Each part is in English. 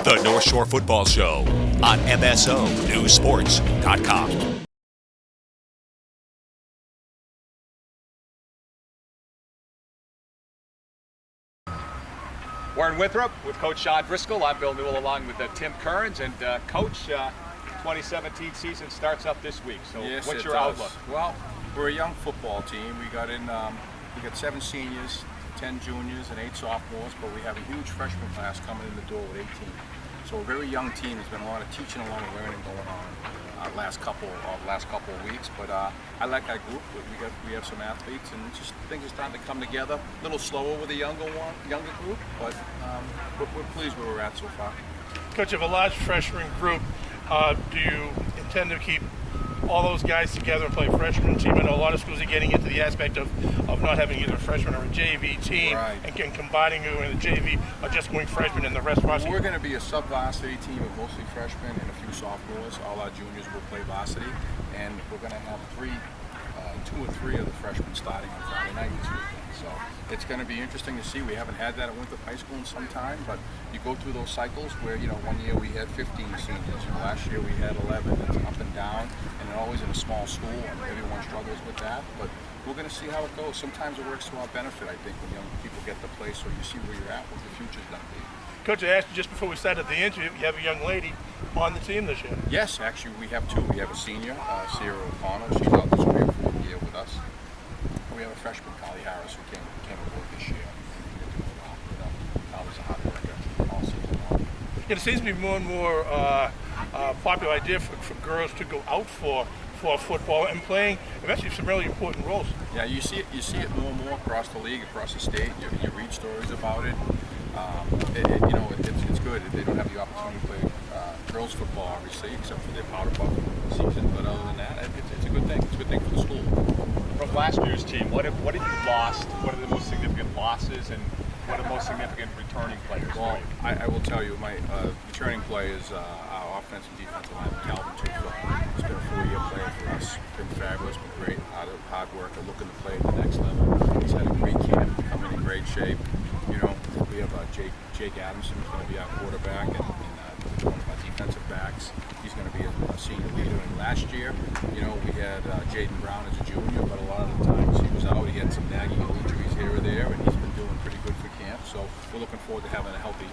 The North Shore Football Show on MSONewsSports.com. We're in Winthrop with Coach Sean Driscoll. I'm Bill Newell along with Tim Kearns. And Coach, 2017 season starts up this week. So yes, what's your outlook? Well, we're a young football team. We got 7 seniors, 10 juniors, and 8 sophomores, but we have a huge freshman class coming in the door with 18. So a very young team. There's been a lot of teaching, a lot of learning going on last couple of weeks. But I like our group. We have some athletes, and just things are starting to come together. A little slower with the younger group, but we're pleased where we're at so far. Coach, you have a large freshman group. Do you intend to keep all those guys together and play a freshman team? I know a lot of schools are getting into the aspect of not having either a freshman or a JV team, right, and combining you in the JV or just going freshman and the rest varsity. We're going to be a sub-varsity team of mostly freshmen and a few sophomores. All our juniors will play varsity, and we're going to have 2 or 3 of the freshmen starting on Friday night this weekend. So it's going to be interesting to see. We haven't had that at Winthrop High School in some time, but you go through those cycles where, one year we had 15 seniors, last year we had 11. It's up and down, and always in a small school, and everyone struggles with that. But we're going to see how it goes. Sometimes it works to our benefit, I think, when young people get the place, so you see where you're at, what the future's going to be. Coach, I asked you just before we started the interview, you have a young lady on the team this year. Yes, actually, we have 2. We have a senior, Sierra O'Connell. She's out this year, 4th year with us. And we have a freshman, Carly Harris, who came aboard this year. And doing well. Carly's a hard worker all season long. It seems to be more and more popular idea for girls to go out for football and playing eventually some really important roles. Yeah, you see it more and more across the league, across the state. You read stories about it. It's good. They don't have the opportunity to play girls football, obviously, except for their powder puff season. But other than that, it's a good thing. It's a good thing for the school. From last year's team, what have you lost? What are the most significant losses, and what are the most significant returning players? Well, I will tell you, my returning play is our offensive and defensive line, Calvin Winthrop. He's been a 4-year player for us. Been fabulous, been great, hard worker, looking to play at the next level. He's had a great camp, coming in great shape. We have Jake Adamson, who's going to be our quarterback, and one of our defensive backs. He's going to be a senior leader. And last year, we had Jaden Brown as a junior, but a lot of the times he was out. He had some nagging injuries here or there, and he's been doing pretty good for camp. So we're looking forward to having a healthy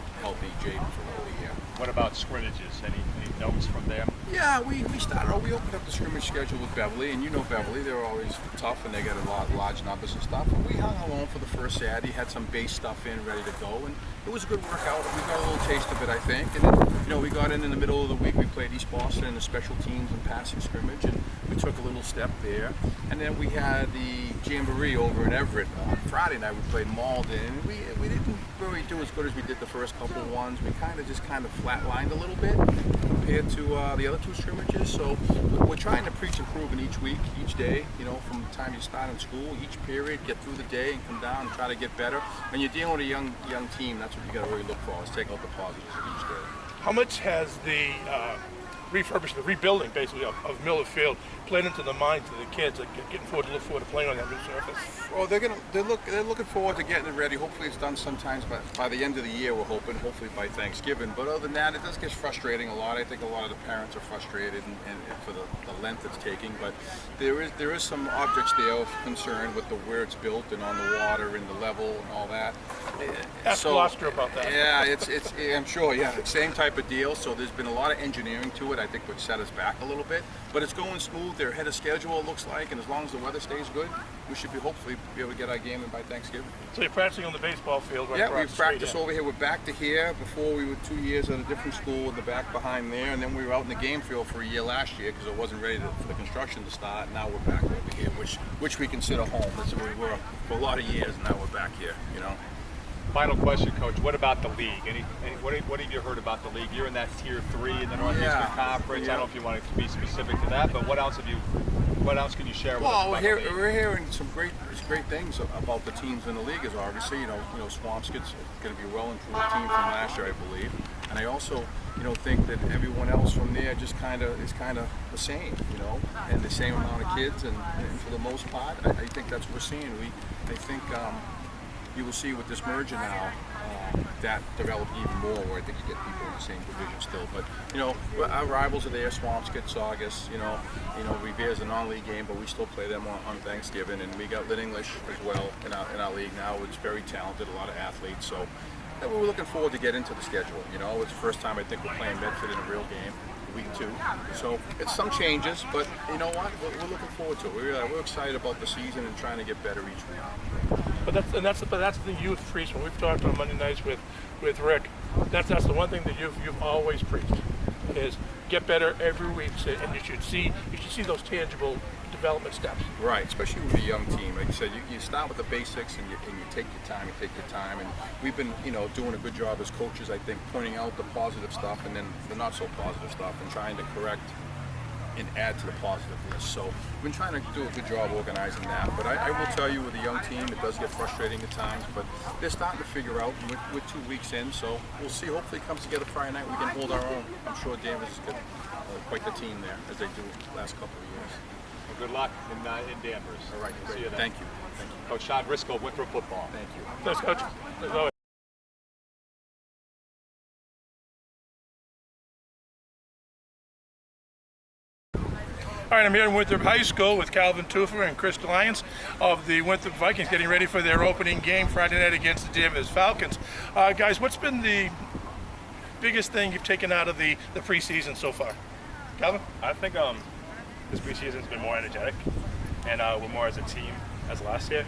Jaden for the year. What about scrimmages? Any notes from them? Yeah, we opened up the scrimmage schedule with Beverly, and Beverly, they're always tough, and they got large numbers and stuff. And we hung along for the first Saturday, had some base stuff in, ready to go, and it was a good workout. We got a little taste of it, I think. And then, we got in the middle of the week. We played East Boston in the special teams and passing scrimmage, and we took a little step there. And then we had the Jamboree over in Everett. Friday night we played Malden, and we didn't really do as good as we did the first couple of ones. We kind of flatlined a little bit compared to the other 2 scrimmages. So we're trying to preach improvement each week, each day, from the time you start in school, each period, get through the day and come down and try to get better. When you're dealing with a young team, that's what you got to really look for, is take out the positives of each day. How much has the refurbishment, the rebuilding basically of Miller Field played into the minds of the kids, getting forward to look forward to playing on that new surface? Well, they're looking forward to getting it ready. Hopefully it's done sometimes by the end of the year, we're hoping, hopefully by Thanksgiving. But other than that, it does get frustrating a lot. I think a lot of the parents are frustrated and for the length it's taking. But there is some objects there of concern with where it's built and on the water and the level and all that. Ask Gloucester about that. Yeah, I'm sure. Yeah, same type of deal. So there's been a lot of engineering to it, I think, which set us back a little bit. But it's going smooth. They're ahead of schedule, it looks like, and as long as the weather stays good, we should hopefully be able to get our game in by Thanksgiving. So you're practicing on the baseball field right across the street? Yeah, we practice over here. We're back to here. Before we were 2 years at a different school in the back behind there, and then we were out in the game field for a year last year because it wasn't ready for the construction to start. Now we're back over here, which we consider home. That's where we were for a lot of years, and now we're back here, Final question, Coach. What about the league? What have you heard about the league? You're in that Tier 3 in the Northeastern Conference. Yeah. I don't know if you want to be specific to that, but what else can you share with us? Well, we're hearing some great things about the teams in the league. Is obviously, Swampscott's going to be a well-improved team from last year, I believe. And I also, think that everyone else from there just is kind of the same, and the same amount of kids, and for the most part, I think that's what we're seeing. I think you will see with this merger now, that develop even more, where I think you get people in the same division still. But you know, our rivals are there: Swampscott, Saugus. You know, Revere's a non-league game, but we still play them on Thanksgiving, and we got Lit English as well in our league now. It's very talented, a lot of athletes. So we were looking forward to get into the schedule. You know, it's the first time I think we're playing Medford in a real game. Week 2, so it's some changes, but you know what? We're looking forward to it. We're excited about the season and trying to get better each week. But that's the youth preach. When we've talked on Monday nights with Rick, that's the one thing that you've always preached is get better every week, and you should see those tangible development steps. Right, especially with a young team. Like you said, you start with the basics and you take your time. And we've been, doing a good job as coaches, I think, pointing out the positive stuff and then the not so positive stuff and trying to correct and add to the positive list. So we've been trying to do a good job organizing that. But I will tell you, with a young team, it does get frustrating at times, but they're starting to figure out. We're 2 weeks in, so we'll see. Hopefully it comes together Friday night. We can hold our own. I'm sure Danvers has got quite the team there, as they do the last couple of years. Well, good luck in Danvers. All right, See you then. Thank you. Coach Sean Driscoll, Winthrop football. Thank you. Thanks, Coach. As always. All right, I'm here in Winthrop High School with Calvin Tuffer and Chris Lyons of the Winthrop Vikings, getting ready for their opening game Friday night against the Danvers Falcons. Guys, what's been the biggest thing you've taken out of the preseason so far? Calvin? I think this preseason's been more energetic, and we're more as a team as last year.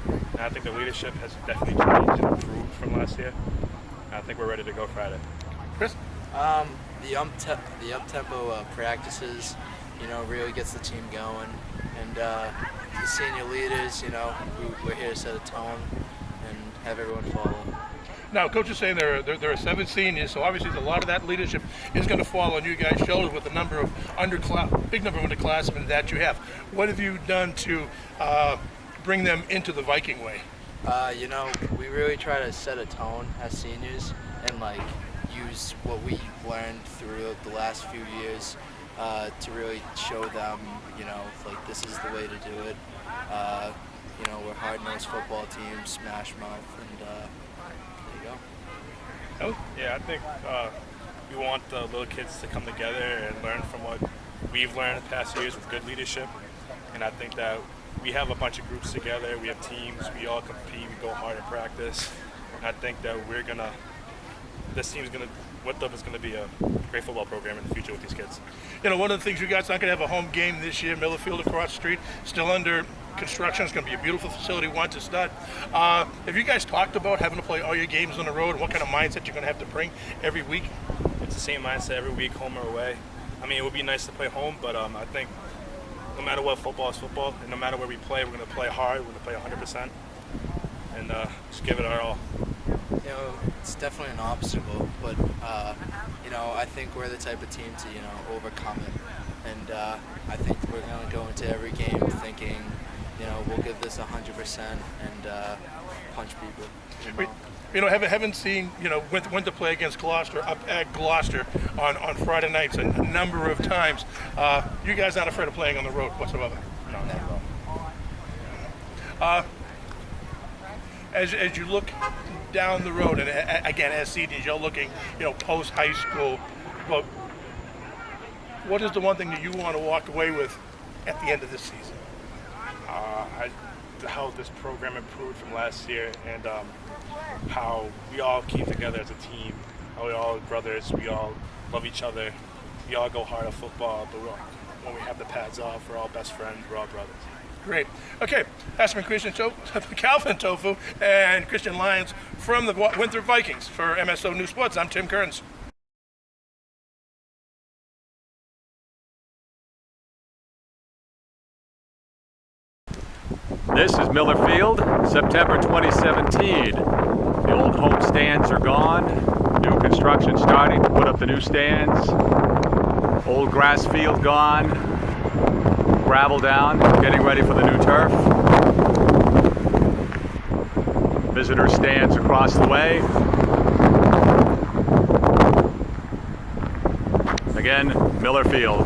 And I think the leadership has definitely changed and improved from last year. And I think we're ready to go Friday. Chris? The up-tempo practices, really gets the team going. And the senior leaders, we're here to set a tone and have everyone follow. Now, Coach is saying there are 7 seniors, so obviously a lot of that leadership is going to fall on you guys' shoulders with the big number of underclassmen that you have. What have you done to bring them into the Viking way? We really try to set a tone as seniors and use what we learned through the last few years to really show them, this is the way to do it. We're hard-nosed football team, smash mouth, and there you go. Oh. Yeah, I think we want the little kids to come together and learn from what we've learned in the past years with good leadership. And I think that we have a bunch of groups together. We have teams. We all compete. We go hard in practice. And I think that Winthrop is going to be a great football program in the future with these kids. One of the things you guys aren't going to have a home game this year. Miller Field across the street, still under construction. It's going to be a beautiful facility once it's done. Have you guys talked about having to play all your games on the road? What kind of mindset you're going to have to bring every week? It's the same mindset every week, home or away. I mean, it would be nice to play home, but I think no matter what, football is football, and no matter where we play, we're going to play hard. We're going to play 100%, and just give it our all. It's definitely an obstacle, but I think we're the type of team to overcome it, and I think we're going to go into every game thinking we'll give this 100% and punch people. Haven't seen Winthrop play against Gloucester up at Gloucester on Friday nights a number of times. You guys aren't afraid of playing on the road whatsoever? No, not at all. As you look down the road, and again, as seniors, you're looking, post high school, but what is the one thing that you want to walk away with at the end of this season? How this program improved from last year, and how we all came together as a team. How we all brothers. We all love each other. We all go hard at football, but when we have the pads off, we're all best friends. We're all brothers. Great. Okay, that's been Calvin Tofu and Christian Lyons from the Winthrop Vikings. For MSO News Sports, I'm Tim Kearns. This is Miller Field, September 2017. The old home stands are gone. New construction starting to put up the new stands. Old grass field gone. Gravel down, getting ready for the new turf. Visitor stands across the way. Again, Miller Field.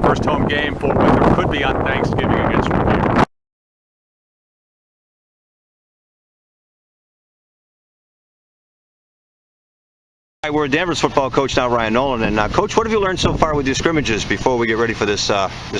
First home game for Winthrop could be on Thanksgiving against Revere. Hi, we're Danvers football coach now, Ryan Nolan. And Coach, what have you learned so far with your scrimmages before we get ready for this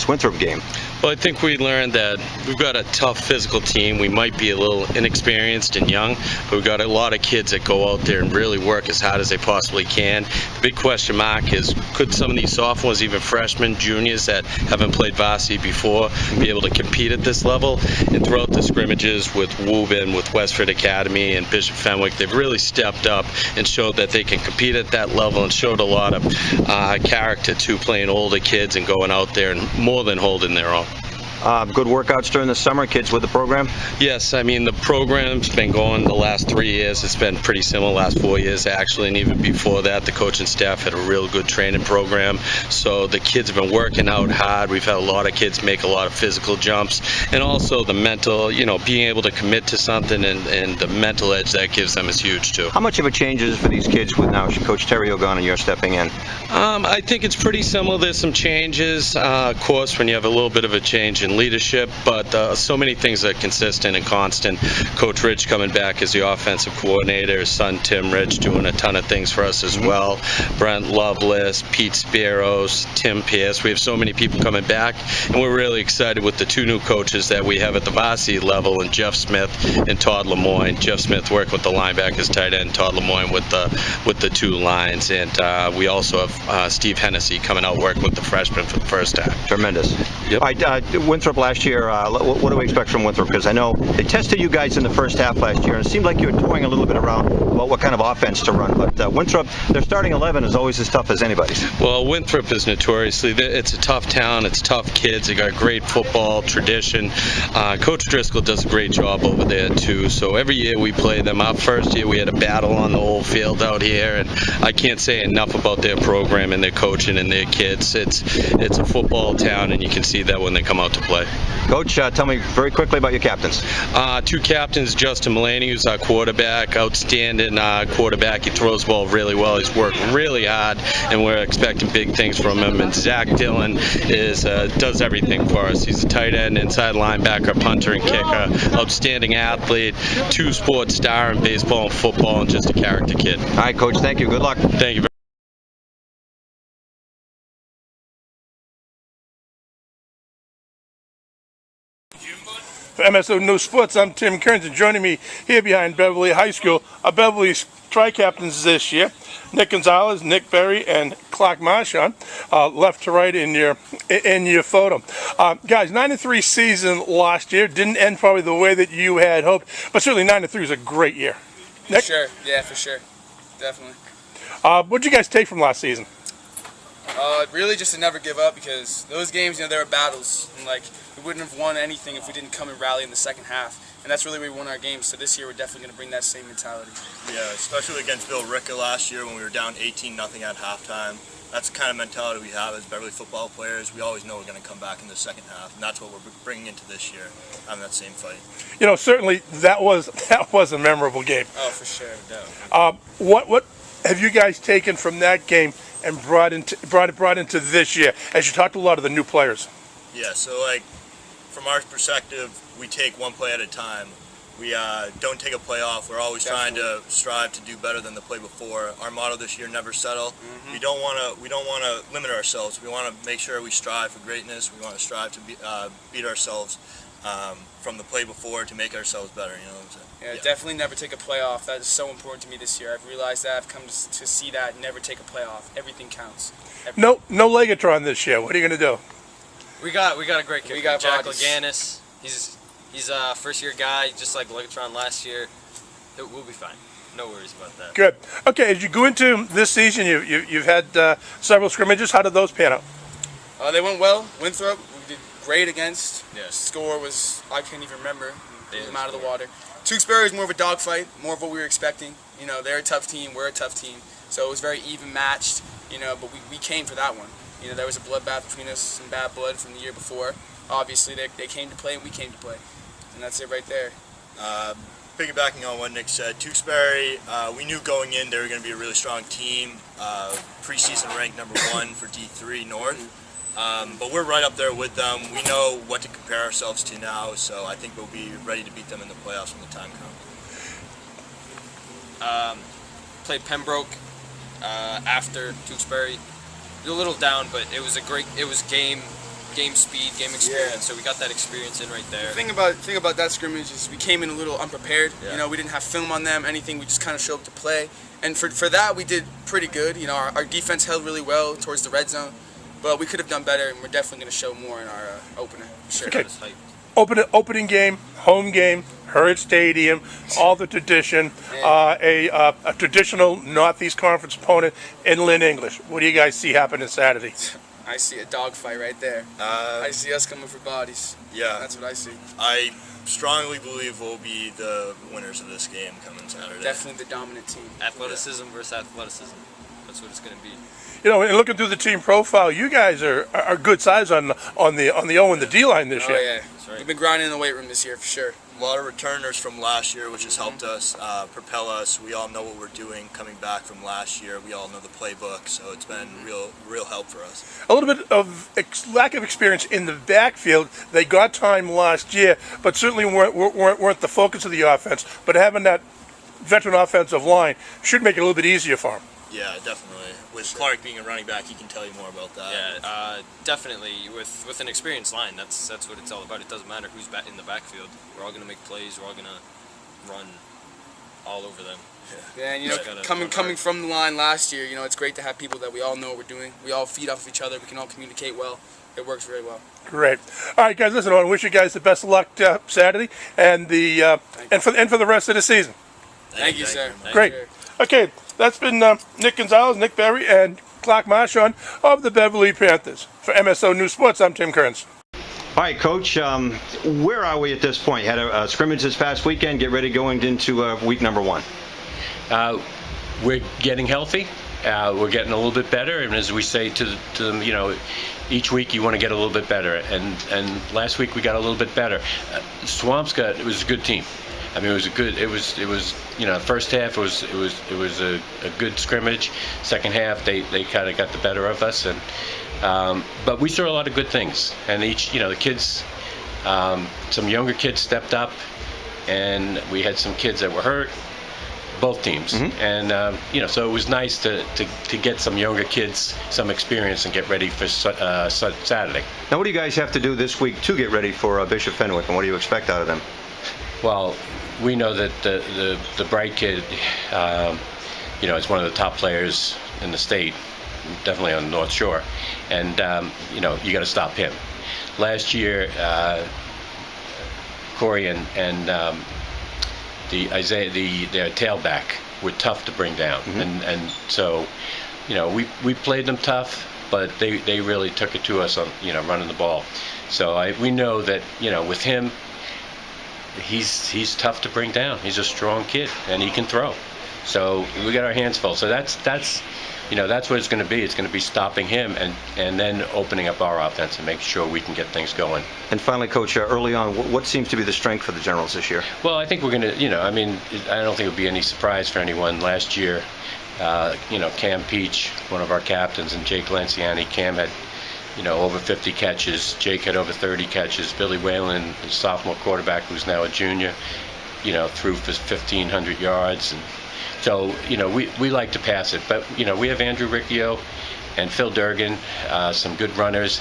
Winthrop game? Well, I think we learned that we've got a tough physical team. We might be a little inexperienced and young, but we've got a lot of kids that go out there and really work as hard as they possibly can. The big question mark is, could some of these sophomores, even freshmen, juniors that haven't played varsity before, be able to compete at this level? And throughout the scrimmages with Woburn, with Westford Academy and Bishop Fenwick, they've really stepped up and showed that they can compete at that level, and showed a lot of character to playing older kids and going out there and more than holding their own. Good workouts during the summer, kids with the program? Yes, I mean the program's been going the last 3 years. It's been pretty similar, last 4 years actually, and even before that the coaching staff had a real good training program. So the kids have been working out hard. We've had a lot of kids make a lot of physical jumps, and also the mental, being able to commit to something and the mental edge that gives them is huge too. How much of a change is it for these kids with now Coach Terry gone and you're stepping in? I think it's pretty similar. There's some changes, of course, when you have a little bit of a change in leadership, but so many things are consistent and constant. Coach Rich coming back as the offensive coordinator, his son Tim Rich doing a ton of things for us as well. Brent Lovelace, Pete Spiros, Tim Pierce. We have so many people coming back, and we're really excited with the two new coaches that we have at the varsity level, and Jeff Smith and Todd Lemoyne. Jeff Smith worked with the linebackers, tight end, Todd Lemoyne with the two lines, and we also have Steve Hennessy coming out working with the freshmen for the first time. Tremendous. Yep. All right, Winthrop last year, what do we expect from Winthrop? Because I know they tested you guys in the first half last year, and it seemed like you were toying a little bit around about what kind of offense to run. But Winthrop, their starting 11 is always as tough as anybody's. Well, Winthrop is notoriously, it's a tough town, it's tough kids, they got great football tradition. Coach Driscoll does a great job over there too, so every year we play them. Our first year we had a battle on the old field out here, and I can't say enough about their program and their coaching and their kids. It's a football town, and you can see that when they come out to play. Coach, tell me very quickly about your captains. Two captains, Justin Mulaney, who's our quarterback, outstanding quarterback. He throws the ball really well. He's worked really hard, and we're expecting big things from him. And Zach Dillon does everything for us. He's a tight end, inside linebacker, punter, and kicker. Outstanding athlete, two-sport star in baseball and football, and just a character kid. All right, Coach, thank you. Good luck. Thank you very much. For MSO No Sports, I'm Tim Kearns, and joining me here behind Beverly High School are Beverly's tri-captains this year, Nick Gonzalez, Nick Berry, and Clark Marchand, left to right in your photo. Guys, 9-3 season last year. Didn't end probably the way that you had hoped, but certainly 9-3 was a great year. Nick? Sure, yeah, for sure, definitely. What did you guys take from last season? Really just to never give up, because those games, they were battles, and we wouldn't have won anything if we didn't come and rally in the second half. And that's really where we won our games. So this year we're definitely going to bring that same mentality. Yeah, especially against Bill Ricka last year when we were down 18-0 at halftime. That's the kind of mentality we have as Beverly football players. We always know we're going to come back in the second half, and that's what we're bringing into this year, having that same fight. Certainly that was a memorable game. Oh, for sure, no. What have you guys taken from that game and brought into this year, as you talked to a lot of the new players? Yeah, so from our perspective, we take one play at a time. We don't take a play off. We're always trying to strive to do better than the play before. Our motto this year: never settle. Mm-hmm. We don't want to limit ourselves. We want to make sure we strive for greatness. We want to strive to beat ourselves from the play before to make ourselves better. You know what I'm saying? Yeah, definitely never take a play off. That is so important to me this year. I've realized that. I've come to see that. Never take a play off. Everything counts. Everything. No Legatron this year. What are you going to do? We got a great kicker. We got Jack bodies. Laganis. He's a first-year guy, just like Legatron last year. We'll be fine. No worries about that. Good. Okay, as you go into this season, you've had several scrimmages. How did those pan out? They went well. Winthrop, we did great against. Yes. Score was, I can't even remember. Blew them out of the water. Tewksbury was more of a dogfight, more of what we were expecting. They're a tough team, we're a tough team. So it was very even matched, but we came for that one. There was a bloodbath between us, some bad blood from the year before. Obviously, they came to play and we came to play. And that's it right there. Piggybacking on what Nick said, Tewksbury, we knew going in they were going to be a really strong team. Preseason ranked #1 for D3 North. But we're right up there with them. We know what to compare ourselves to now, so I think we'll be ready to beat them in the playoffs when the time comes. Played Pembroke. after Tewksbury. A little down, but it was game speed, game experience. Yeah. So we got that experience in right there. The thing about that scrimmage is we came in a little unprepared. Yeah. You know, we didn't have film on them, anything. We just kind of showed up to play. And for that, we did pretty good. You know, our defense held really well towards the red zone, but we could have done better, and we're definitely going to show more in our opener. Sure. Okay. Opening game, home game, Hurricane Stadium, all the tradition, a traditional Northeast Conference opponent in Lynn English. What do you guys see happening Saturday? I see a dogfight right there. I see us coming for bodies. Yeah. That's what I see. I strongly believe we'll be the winners of this game coming Saturday. Definitely the dominant team. Athleticism versus athleticism. That's what it's going to be. You know, and looking through the team profile, you guys are good size on the O and the D line this year. Oh yeah, that's right. We've been grinding in the weight room this year for sure. A lot of returners from last year, which has helped us propel us. We all know what we're doing coming back from last year. We all know the playbook, so it's been real help for us. A little bit of lack of experience in the backfield. They got time last year, but certainly weren't the focus of the offense. But having that veteran offensive line should make it a little bit easier for them. Yeah, definitely. With Clark being a running back, he can tell you more about that. Yeah, definitely. With an experienced line, that's what it's all about. It doesn't matter who's in the backfield. We're all going to make plays. We're all going to run all over them. Yeah, and you know, coming from the line last year, you know, it's great to have people that we all know what we're doing. We all feed off of each other. We can all communicate well. It works very well. Great. All right, guys. Listen, I want to wish you guys the best of luck Saturday and for the rest of the season. Thank you, sir. Great. Okay, that's been Nick Gonzalez, Nick Berry, and Clark Marchand of the Beverly Panthers. For MSO News Sports, I'm Tim Kearns. All right, Coach, where are we at this point? You had a scrimmage this past weekend. Get ready going into week number 1. We're getting healthy. We're getting a little bit better, and as we say to them, you know, each week you want to get a little bit better. And last week we got a little bit better. Swampscott, it was a good team. I mean, it was you know, first half it was a good scrimmage. Second half they kind of got the better of us, and but we saw a lot of good things. And the kids, some younger kids stepped up, and we had some kids that were hurt. Both teams, and so it was nice to get some younger kids some experience and get ready for Saturday. Now, what do you guys have to do this week to get ready for Bishop Fenwick, and what do you expect out of them? Well, we know that the Bright kid, is one of the top players in the state, definitely on the North Shore, and you got to stop him. Last year, Corey and their tailback were tough to bring down, and so we played them tough, but they really took it to us on running the ball. So we know that with him, he's tough to bring down. He's a strong kid and he can throw. So we got our hands full. So that's what it's going to be. It's going to be stopping him and then opening up our offense and making sure we can get things going. And finally, Coach, early on, what seems to be the strength for the Generals this year? Well, I think we're going to, I don't think it would be any surprise for anyone. Last year, Cam Peach, one of our captains, and Jake Lanciani. Cam had, over 50 catches. Jake had over 30 catches. Billy Whalen, the sophomore quarterback, who's now a junior, threw for 1,500 yards. And so, we like to pass it. But, we have Andrew Riccio and Phil Durgan, some good runners.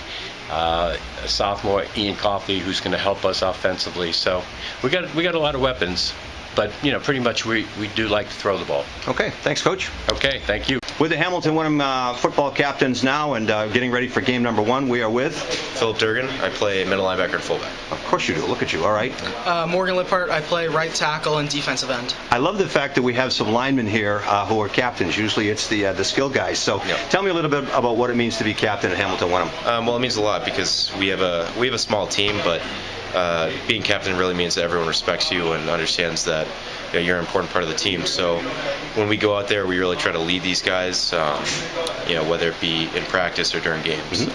A sophomore, Ian Coffey, who's going to help us offensively. So we got a lot of weapons. But, pretty much we do like to throw the ball. Okay. Thanks, Coach. Okay. Thank you. With the Hamilton-Wenham football captains now and getting ready for game number 1, we are with Philip Durgan. I play middle linebacker and fullback. Of course you do. Look at you. All right. Morgan Lippert. I play right tackle and defensive end. I love the fact that we have some linemen here who are captains. Usually it's the skill guys. So tell me a little bit about what it means to be captain at Hamilton-Wenham. Well, it means a lot because we have a small team, but being captain really means that everyone respects you and understands that you're an important part of the team. So when we go out there, we really try to lead these guys, whether it be in practice or during games.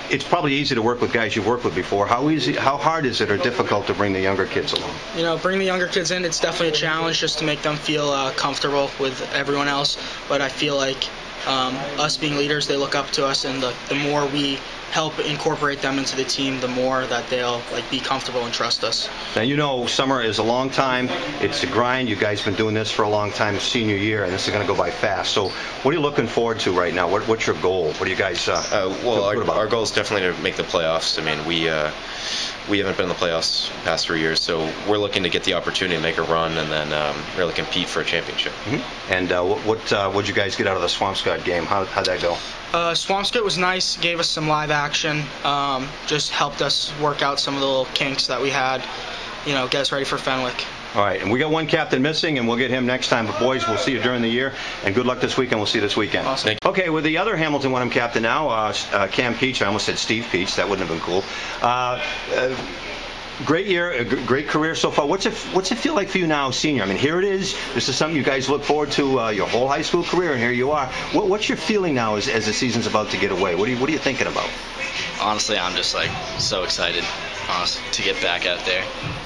It's probably easy to work with guys you've worked with before. How hard is it or difficult to bring the younger kids along? Bring the younger kids in, it's definitely a challenge just to make them feel comfortable with everyone else. But I feel like us being leaders, they look up to us, and the more we help incorporate them into the team, the more that they'll like be comfortable and trust us. Now, you know, summer is a long time. It's a grind. You guys been doing this for a long time, senior year, and this is going to go by fast. So what are you looking forward to right now? What's your goal? What do you guys our goal is definitely to make the playoffs. I mean, we haven't been in the playoffs the past 3 years, so we're looking to get the opportunity to make a run and then really compete for a championship. Mm-hmm. And what'd you guys get out of the Swampscott game? How'd that go? Swampscott was nice, gave us some live action, just helped us work out some of the little kinks that we had, get us ready for Fenwick. All right, and we got one captain missing, and we'll get him next time. But boys, we'll see you during the year, and good luck this weekend. We'll see you this weekend. Awesome. Okay, with the other Hamilton-Wenham captain now, Cam Peach. I almost said Steve Peach. That wouldn't have been cool. Great year, a great career so far. What's it feel like for you now, senior? I mean, here it is. This is something you guys look forward to your whole high school career, and here you are. What's your feeling now as the season's about to get away? What are you thinking about? Honestly, I'm just so excited, to get back out there,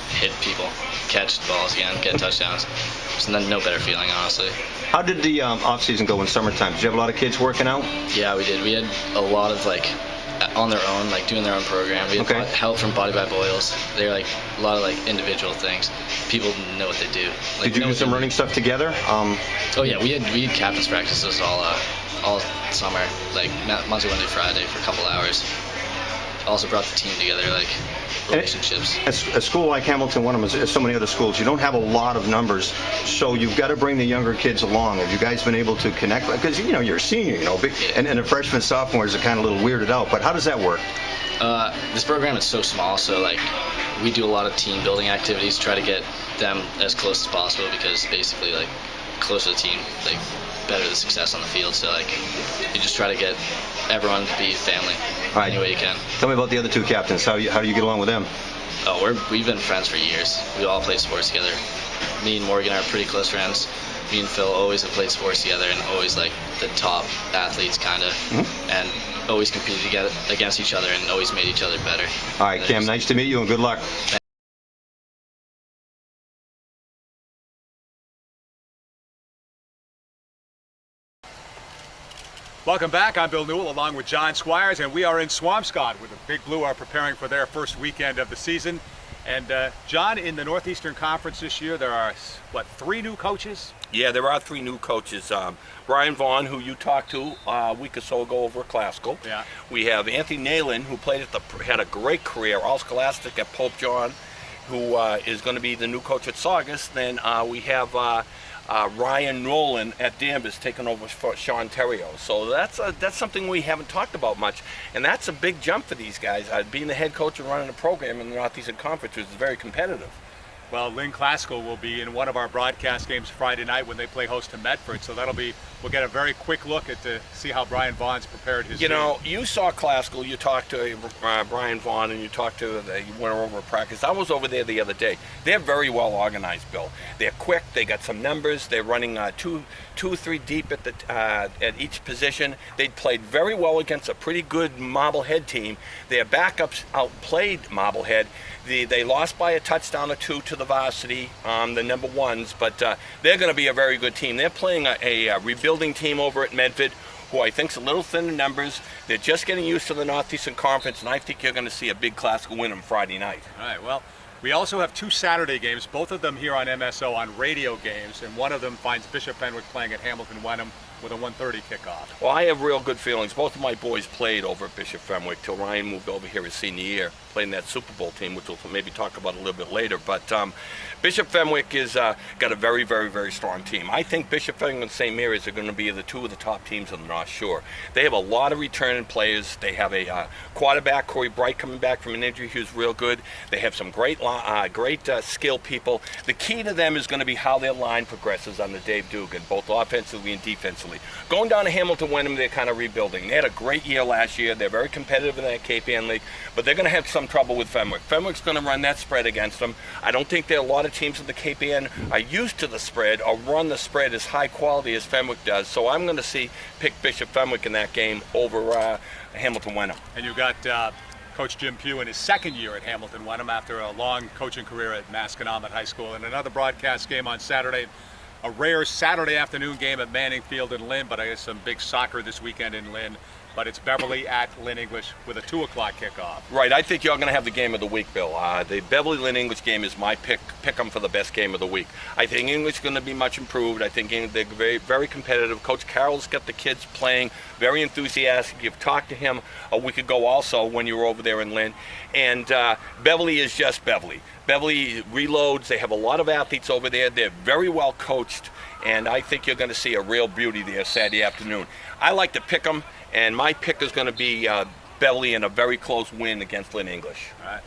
hit people, catch balls again, get touchdowns. There's no better feeling, honestly. How did the off season go in summertime? Did you have a lot of kids working out? Yeah, we did. We had a lot of on their own, doing their own program. We had help from Body by Boyles. They're a lot of individual things. People know what they do. Did you do some running stuff together? Oh yeah, we had captain's practices all summer, Monday, Wednesday, Friday for a couple hours. Also brought the team together, relationships. A school like Hamilton-Wenham, as so many other schools, you don't have a lot of numbers, so you've got to bring the younger kids along. Have you guys been able to connect? Because you're a senior, and the freshmen, sophomores are kind of a little weirded out. But how does that work? This program is so small, so we do a lot of team building activities, try to get them as close as possible, because basically closer to the team, better the success on the field. So you just try to get everyone to be family any way you can. Tell me about the other two captains. How do you get along with them? Oh, we've been friends for years. We all play sports together. Me and Morgan are pretty close friends. Me and Phil always have played sports together, and always the top athletes kind of, and always competed together against each other and always made each other better. All right, Cam, nice to meet you and good luck. Welcome back. I'm Bill Newell along with John Squires, and we are in Swampscott where the Big Blue are preparing for their first weekend of the season. And John, in the Northeastern Conference this year, there are, 3 new coaches? Yeah, there are 3 new coaches. Brian Vaughn, who you talked to a week or so ago over at Classical. Yeah. We have Anthony Nalen, who had a great career, all scholastic at Pope John, who is going to be the new coach at Saugus. Then we have Ryan Nolan at Danvers taking over for Sean Terrio. So that's something we haven't talked about much, and that's a big jump for these guys. Being the head coach and running a program in the Northeastern Conference is very competitive. Well, Lynn Classical will be in one of our broadcast games Friday night when they play host to Medford, so we'll get a very quick look to see how Brian Vaughn's prepared his team. You saw Classical, you talked to Brian Vaughn, and you went over practice. I was over there the other day. They're very well organized, Bill. They're quick, they got some numbers, they're running 2 or 3 deep at each position. They played very well against a pretty good Marblehead team. Their backups outplayed Marblehead. They lost by a touchdown or 2 to the varsity, the number 1s, but they're going to be a very good team. They're playing a rebuilding team over at Medford, who I think is a little thin in numbers. They're just getting used to the Northeastern Conference, and I think you're going to see a big Classical win on Friday night. All right, well, we also have 2 Saturday games, both of them here on MSO on radio games, and one of them finds Bishop Fenwick playing at Hamilton-Wenham with a 1:30 kickoff. Well, I have real good feelings. Both of my boys played over at Bishop Fenwick till Ryan moved over here his senior year, playing that Super Bowl team, which we'll maybe talk about a little bit later. But Bishop Fenwick is got a very, very, very strong team. I think Bishop Fenwick and St. Mary's are going to be the 2 of the top teams on the North Shore. They have a lot of returning players. They have a quarterback, Corey Bright, coming back from an injury who's real good. They have some great skilled people. The key to them is going to be how their line progresses under Dave Dugan, both offensively and defensively. Going down to Hamilton-Wenham, they're kind of rebuilding. They had a great year last year. They're very competitive in that Cape Ann League, but they're going to have some trouble with Fenwick. Fenwick's going to run that spread against them. I don't think there are a lot of teams in the Cape Ann are used to the spread or run the spread as high quality as Fenwick does. So I'm going to pick Bishop Fenwick in that game over Hamilton-Wenham. And you got Coach Jim Pugh in his 2nd year at Hamilton-Wenham after a long coaching career at Masconomet High School. And another broadcast game on Saturday, a rare Saturday afternoon game at Manning Field in Lynn, but I guess some big soccer this weekend in Lynn. but it's Beverly at Lynn English with a 2 o'clock kickoff. Right, I think you're going to have the game of the week, Bill. The Beverly-Lynn English game is my pick 'em for the best game of the week. I think English is going to be much improved. I think they're very, very competitive. Coach Carroll's got the kids playing, very enthusiastic. You've talked to him a week ago also when you were over there in Lynn. And Beverly is just Beverly. Beverly reloads. They have a lot of athletes over there. They're very well coached, and I think you're going to see a real beauty there Saturday afternoon. I like to pick 'em, and my pick is going to be Beverly in a very close win against Lynn English. All right.